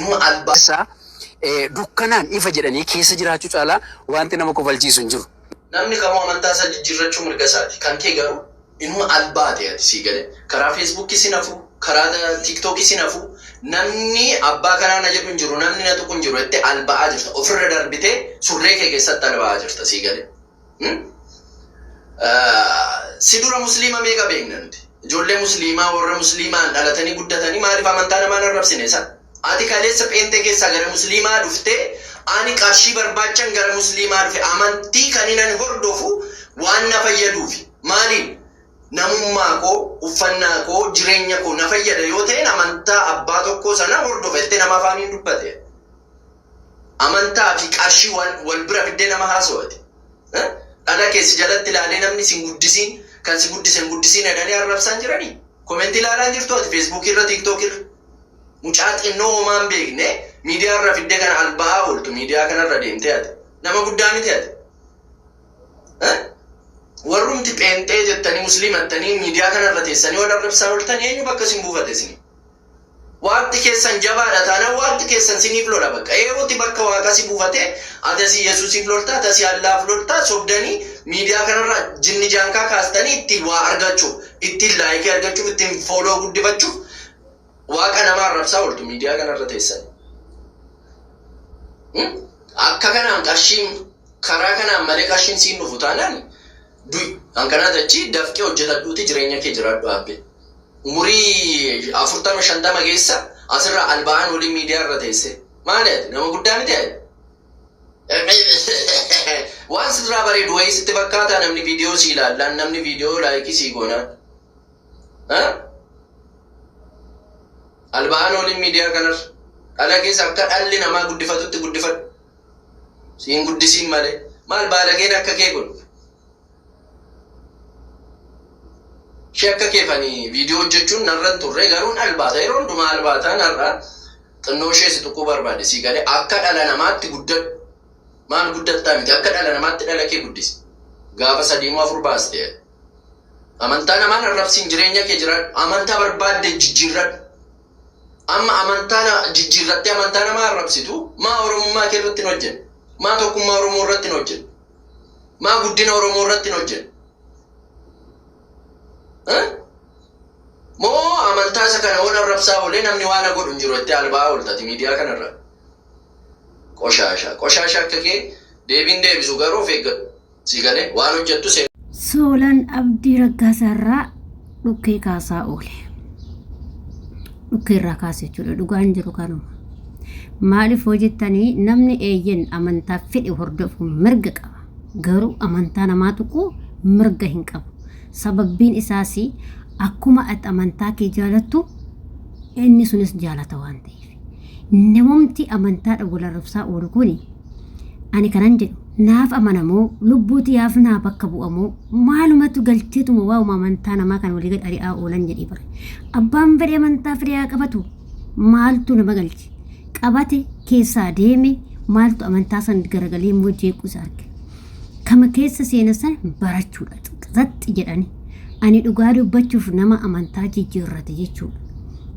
inuma albaasaa dukkanaan ifa jedhanii keessa jiraachuu caalaa wanti nama kofalchiisu hin jiru. Namni kamuu amantaa isaa jijjiirrachuu mirga isaati. Kan kee garuu inuma albaate ati sii galee karaa feesbuukii si nafu karaa tiiktookii si nafu namni abbaa kanaa na jedhu hin jiru namni na tuqu hin jiru itti alba'aa jirta ofirra darbitee surree kee keessatti alba'aa jirta sii galee. Si dura musliima meeqa beekna nuti? Ijoollee musliimaa warra musliimaan dhalatanii guddatanii maaliif amantaa namaa hin arrabsine isaan? Ati kaleessa pheenxee keessaa gara musliimaa dhuftee ani qarshii barbaachan gara musliimaa dhufe amantii kan inni hordofu waan na fayyaduufi maaliin namummaa koo uffannaa koo jireenya koo na fayyada yoo ta'e amantaa abbaa tokkoo sana hordofettee nama afaaniin dubbate amantaa fi qarshii wal bira fiddee nama haasawate dhala keessi jalatti ilaalee namni sin guddisiin kan si guddisiin jedhanii arrabsaan jiranii komentii ilaalaa jirtu ati feesbuukii irra tiiktookii irra mucaa xinnoo homaan beekne miidiyaa irra fiddee kana alba'aa ooltu miidiyaa kanarra deemtee ati nama guddaa miti ati warrumti pheenxee jettanii musliimattanii miidiyaa kanarra teessanii wal arrabsaa ooltan eenyu bakka sin buufate isin waaqti keessan jabaadha taana waaqti keessan siniif lola bakka eewooti bakka waaqa si buufate atasi yesuusiif loltaa atasi allaaf loltaa sobdanii miidiyaa kanarra jinni jaankaa kaastanii itti waa argachuuf ittiin laayikii argachuuf ittiin fooloo guddifachuuf waaqa nama arrabsaa ooltu miidiyaa kanarra teessanii akka kanaan qarshiin karaa kanaan malee qarshiin siin dhufu taanaan du'i hankanaa jechi dafqee hojjetadhuuti jireenya kee jiraadhu abbe umurii 40-50 keessa asirra alba'aan waliin miidiyaa irra teesse maaliidha nama guddaa miti waan sirraa bareedu wayii sitti fakkaataa namni viidiyoo si ilaallaan namni viidiyoo laayikii si goonaan alba'aan waliin miidiyaa kanarra dhala keessa akka dhalli namaa guddifatutti guddifadhu siin guddisiin malee maal baalageen akka kee kun ishee akka keefanii viidiyoo hojjechuun narran turre garuun albaata yeroo hundumaa albaataa narraa xinnoo ishee si tuquu barbaade sii galee akka dhala namaatti guddadhu maal guddattaa miti akka dhala namaatti dhala kee guddisi gaafa 3-4 baaste amantaa namaan arrabsiin jireenya kee jiraadhu amantaa barbaadde jijjiirradhu amma amantaa jijjiirrattee amantaa namaa arrabsitu maa oromummaa kee irratti hin hojjennu maa tokkummaa oromoo irratti hin hojjennu maa guddina oromoo irratti hin hojjennu moo amantaa isa kana wal arrabsaa olee namni waan godhu hin jiru itti alba'aa ooltati miidiyaa kanarra qoshaasha akka kee deebiin deebisu garuu of eeggadhu sii galee waan hojjettu Soolaan Abdii Raggaasaarraa dhukkee kaasaa oole. Dhukkee irraa kaasee jechuudha dhugaan jiru kanuma. Maaliif hojjettanii namni eeyyen amantaa fedhe hordofu mirga qaba. Garuu amantaa namaa tuquu mirga hin qabu. Sababbiin isaas akkuma ati amantaa kee jaalattu inni sunis jaalata waan ta'eef. Namumti amantaadhaan wal arrabsaa oolu kuni ani kanan jedhu naaf amanamoo lubbuuti yaaf naa bakka bu'amoo maalumatu galcheetuma waa'uma amantaa namaa kan walii gad ari'aa oolan jedhii bare. Abbaan fedhe amantaa fedhe haa qabatu maaltu nama galche qabate keessaa deeme maaltu amantaa san garagalee immoo jeequs arge. Kama keessa seena san barachuudha xiqqaatti jedhani ani dhugaa dubbachuuf nama amantaa jijjiirrate jechuudha.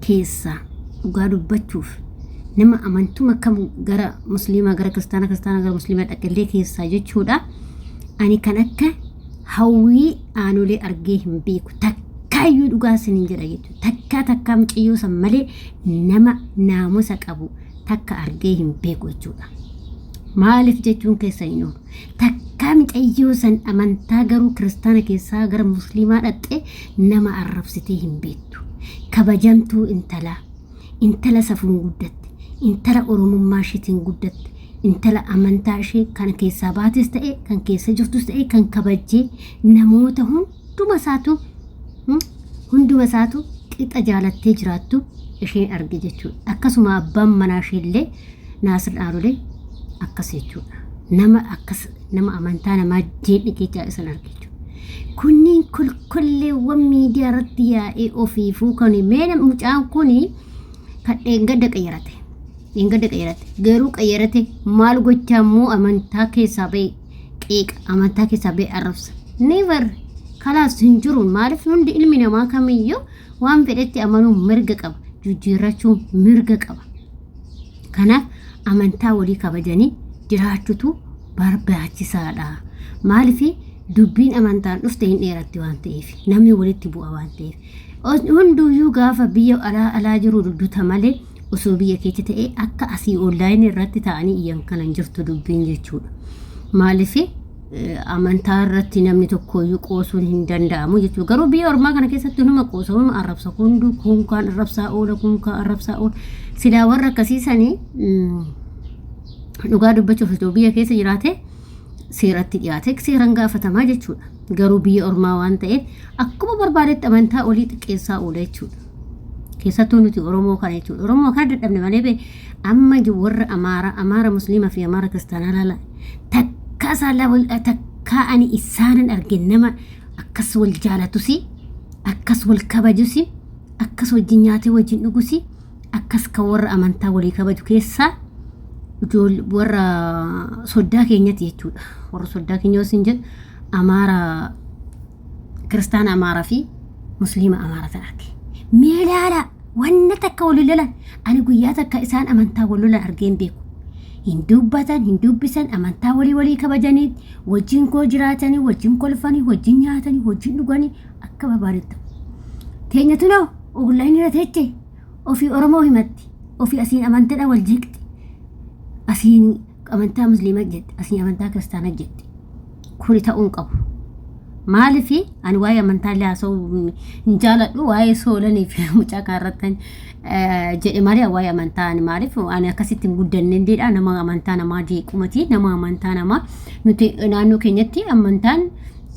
Keessaa dhugaa dubbachuuf nama amantuma kam gara musliima gara kristaana gara musliima dhaqillee keessaa jechuudha. Ani kan akka hawwii aanolee argee hin beeku takkaayyuu dhugaa sinin jedha jechuudha. Takkaa mucayyoo san malee nama naamusa qabu takka argee hin beeku jechuudha. Maaliif jechuun keessa hin oolu. Takkaa mucayyoo san amantaa garuu kristaana keessaa gara musliimaa dhaqxee nama arrabsitee hin beektu. Kabajamtuu intala safuun guddatte. Intala oromummaa isheetiin guddatte intala amantaa ishee kan keessaa baates ta'e kan keessa jirtus ta'e kan kabajjee namoota hunduma isaatu qixa jaalattee jiraattu isheen arge jechuudha. Akkasuma abbaan manaa isheellee Naasir Dhaarolee akkas jechuudha. Nama amantaa namaa jeedhi keechaa isan arge jechuudha. Kunniin kulkulleewwan miidiyaa irratti yaa'ee ofiifuu kan mucaan kuni kan dheengadda qayyarate. Ingada qayyarate garuu qayyarate maal gochaa immoo amantaa keessaa ba'e qeeqa amantaa keessaa ba'e arrabsa never kalaas hin jiru. Maaliif hundi ilmi namaa kamiyyuu waan fedhetti amanuu mirga qaba jijjiirrachuu mirga qaba. kanaaf amantaa walii kabajanii jiraachutu barbaachisaadha. Maaliif dubbiin amantaan dhufte hin dheeratti waan ta'eef namni walitti bu'a waan ta'eef hunduyyuu gaafa biyya alaa jiru dudduta malee osoo biyya keessa ta'e akka asii online irratti ta'anii iyyan kanan jirtu dubbiin jechuudha. Maaliif amantaa irratti namni tokkoyyuu qoosuun hin danda'amu jechuudha. Garuu biyya ormaa kana keessatti numa qoosamu arrabsa hundu kun kan arrabsaa oola kun kan arrabsaa oola sidaa warra akkasiisanii dhugaa dubbachuuf osoo biyya keessa jiraate seeratti dhiyaate seeraan gaafatamaa jechuudha. Garuu biyya ormaa waan ta'eef akkuma barbaadetti amantaa olii xiqqeessaa oola jechuudha. Keessattuu nuti Oromoo kana jechuudha. Oromoo kana dadhabne malee amma warra Amaara Musliimaa fi Amaara Kiristaanaa laala takka ani isaanan argin nama akkas wal jaalatusi akkas wal kabajusi akkas wajjin nyaatee wajjin dhugusi akkas kan warra amantaa walii kabaju keessaa warra soddaa keenyatti jechuudha. Warra soddaa keenya wasiin jedhu Amaara Kiristaana Amaara fi Musliima Amaara ta'an arge. Mee ilaala wanna takka wal lolan ani guyyaa takka isaan amantaa wal lolan argeen beeku. Hin dubbatan hin dubbisan amantaa walii kabajanii wajjin koo jiraatanii wajjin kolfanii wajjin nyaatanii wajjin dhuganii akka barbaadetti. Teenyatu noo online irra teeche ofii Oromoo himatti ofii asiin amantaadha wal jeeqti. Asiin amantaa Musliimaa jetti asiin amantaa Kiristaanaa jetti. Kuni ta'uun qabu. Maaliif ani waa'ee amantaa laasoo hin jaaladhu waa'ee soolanii fi mucaa kaarrattan jedhe malee waa'ee amantaa ani maaliif ani akkasitti hin guddanne ndeedha nama amantaa namaa jeequmati nama amantaa namaa nuti naannoo keenyatti amantaan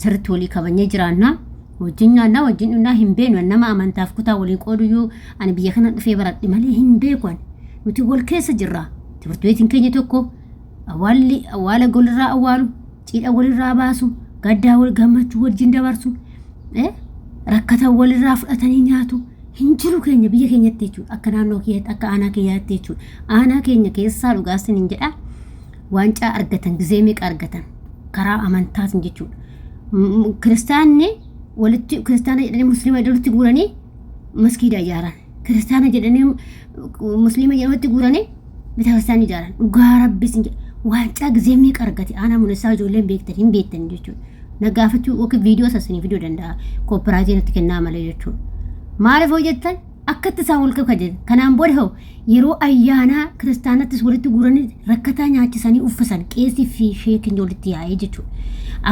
sirriitti walii kabajnee jiraannaa wajjin nyaannaa wajjin dhugnaa hin beeknu nama amantaaf kutaa walii qooduyyuu ani biyya kana dhufee baradhe malee hin beeku nuti wal keessa jirra. Timirti keenya tokko awwaala golirraa awwaalu cidha walirraa baasu gaddaa wal gammachuu wajjin dabarsu rakkata walirraa fudhatanii nyaatu hin jiru keenya biyya keenyatti jechuudha. Akka naannoo keenyatti akka aanaa keenyatti jechuudha. Aanaa keenya keessaa dhugaasin hin jedha waancaa argatan gizee meeqa argatan karaa amantaatiin jechuudha. Kiristaanni walitti kiristaana jedhanii musliima walitti guuranii maskiida ijaaran kiristaana jedhanii musliima walitti guuranii bita kiristaanii ijaaran dhugaa rabbis hin jedha waancaa gizee meeqa argate aanaa muneessaa ijoolleen beektan hin beektan jechuudha. Nagaafachuu yookiin viidiyoo sasanii viidiyoo danda'a koopiraatiin itti kennaa malee jechuudha. Maaliif hojjettan akkatti isaan wal kabajan kanaan booda hoo yeroo ayyaanaa kiristaanattis walitti guuranii rakkataa nyaachisanii uffisan qeesii fi sheekin walitti yaa'ee jechuudha.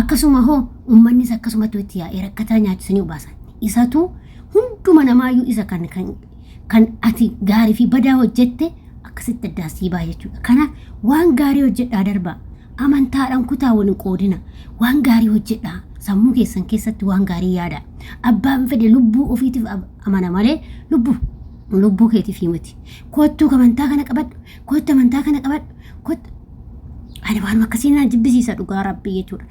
Akkasuma hoo uummannis akkasumatti walitti yaa'ee rakkataa nyaachisanii ubaasan isatu hunduma namaayyuu isa kan ati gaarii fi badaa hojjette akkasitti addaasii baa jechuudha. Kanaaf waan gaarii hojjedhaa darbaa amantaadhaan kutaa waliin qoodina waan gaarii hojjedhaa sammuu keessan keessatti waan gaarii yaada. Abbaan fedhe lubbuu ofiitiif amana malee lubbuu keetiif miti. Kottuu amantaa kana qabadhu kottu amantaa kana qabadhu kottu ani waan akkasii na jibbisiisa dhugaa rabbii jechuudha.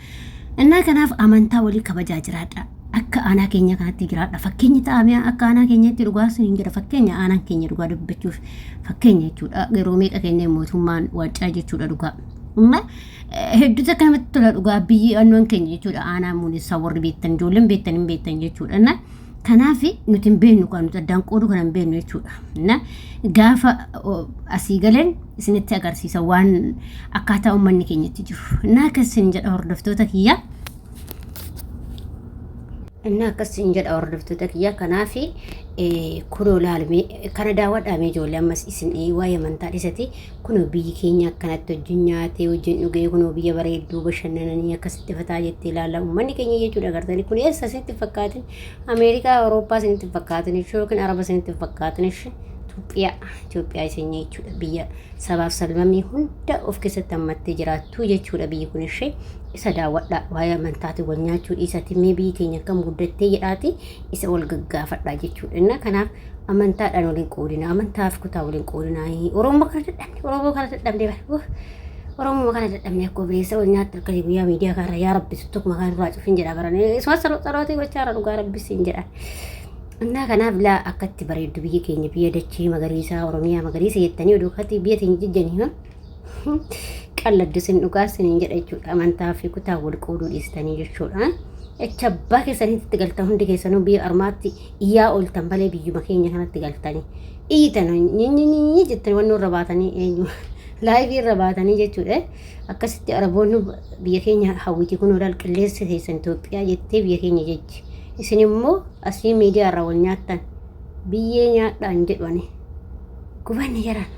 Innaa kanaaf amantaa walii kabajaa jiraadha. Akka aanaa keenya kanatti jiraadha. Fakkeenyi ta'amee akka aanaa keenyatti dhugaa sin jira fakkeenya aanaan keenya dhugaa dubbachuuf fakkeenya jechuudha. Yeroo meeqa keenya mootummaan waccaa jechuudha dhugaa. Hedduuta kanatti tola dhugaa biyyi annoon keenya jechuudha. Aanaa muneessaa warri beektan ijoolleen beektan hin beektan jechuudha. Kanaaf nuti hin beeknu kan nuti addaan qoodu kan hin beeknu jechuudha. Gaafa asii galeen isinitti agarsiisa waan akkaataa uummanni keenyatti jiru. Akkasiin jedha hordoftoota kiyya. Akkasiin jedha hordoftoota kiyya. Kanaaf kunoo laalmee kana daawwadhaame ijoollee ammas isin waa'ee amantaa dhisati kunoo biyyi keenya akkanatti wajjin nyaatee wajjin dhugee kunoo biyya bareedduu bashannananii akkasitti fataa jettee ilaalla uummanni keenya jechuudha. Agartanii kun eessa isinitti fakkaatin Ameerikaa Awurooppaa isinitti fakkaatin yookiin Araba isinitti fakkaatin Itoophiyaa isin jechuudha. Biyya sabaaf salmamni hunda of keessatti hammattee jiraattu jechuudha. Biyyi kun ishee isa daawwadha waa'ee amantaati wal nyaachuu dhiisatti mee biyyi keenya akkam guddattee jedhaati isa wal gaggaafadha jechuudha. Kanaaf amantaadhaan waliin qoodina amantaaf kutaa waliin qoodina. Oromoo kana dadhabne Oromoo kana dadhabne akka obboleessa wal nyaatti akkasii guyyaa miidiyaa kaarra yaa rabbisu tokkuma kan irraa cufiin jedha barane isumas sarootii gochaarra dhugaa rabbisiin jedha. Kanaaf laa akkatti bareeddu biyyi keenya biyya dachee magariisaa Oromiyaa magariisa jettanii oduu akkatti biyya teenya jijjanii qalladdu sin dhugaa sin jedha jechuudha. Amantaa fi kutaa wal qooduu dhiistanii jechuudha. Echabbaa keessanitti itti galtan hundi keessanuu biyya armaatti iyyaa ooltan malee biyyuma keenya kanatti galtanii iyyitan nyinyi jettanii wanni irra baatanii eenyu laayivii irra baatanii jechuudha. Akkasitti araboonni biyya keenya hawwiti kun odaal qilleensa keessan Itoophiyaa jettee biyya keenya jechi. Isin immoo asii miidiyaa irraa wal nyaattan biyyee nyaadhaan jedhani gubanni jiran.